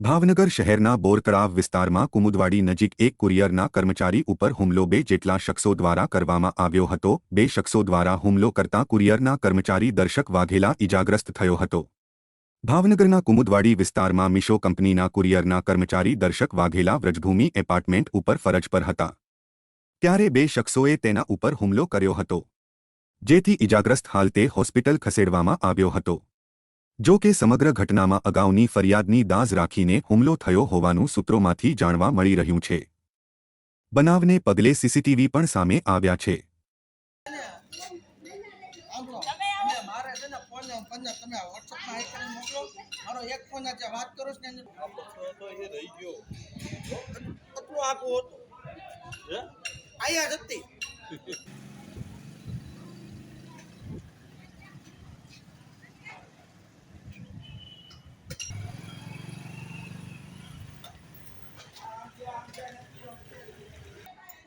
ભાવનગર શહેરના બોરતળાવ વિસ્તારમાં કુમુદવાડી નજીક એક કુરિયરના કર્મચારી ઉપર હુમલો બે જેટલા શખ્સો દ્વારા કરવામાં આવ્યો હતો। બે શખ્સો દ્વારા હુમલો કરતા કુરિયરના કર્મચારી દર્શક વાઘેલા ઇજાગ્રસ્ત થયો હતો। ભાવનગરના કુમુદવાડી વિસ્તારમાં મિશો કંપનીના કુરિયરના કર્મચારી દર્શક વાઘેલા વ્રજભૂમિ એપાર્ટમેન્ટ ઉપર ફરજ પર હતા, ત્યારે બે શખ્સોએ તેના ઉપર હુમલો કર્યો હતો, જેથી ઇજાગ્રસ્ત હાલતે હોસ્પિટલ ખસેડવામાં આવ્યો હતો। જો કે સમગ્ર ઘટનામાં અગાઉની ફરિયાદની દાઝ રાખીને હુમલો થયો હોવાનું સૂત્રોમાંથી જાણવા મળી રહ્યું છે। બનાવને પગલે સીસીટીવી પણ સામે આવ્યા છે।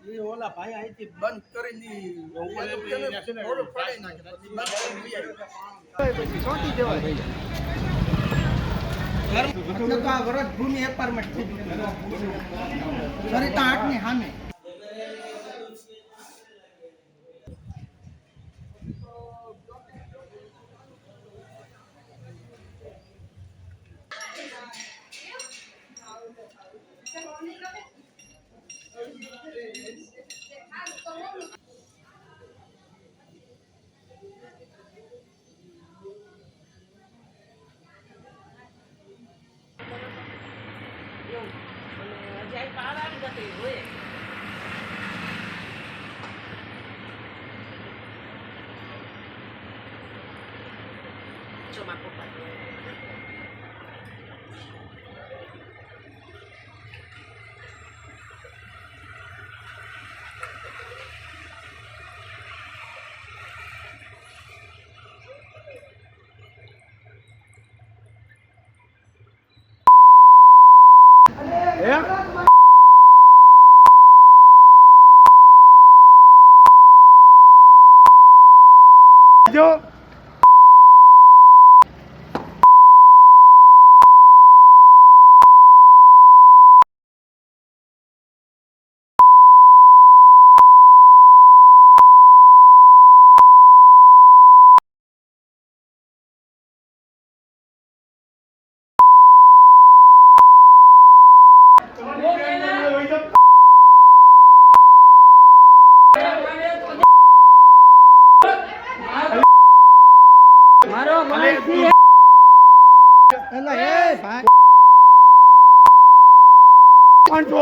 ये ओला भाई आई थी बंद करेली ओलो फाड़ी नाखे પછી બંધ કરી આવી પછી છોટી દેવાય એટલે તો આ વરદ ભૂમિ એપાર્ટમેન્ટ છે સરિતા 8 ની સામે जो मारो मारो एला ए भाई कौन छो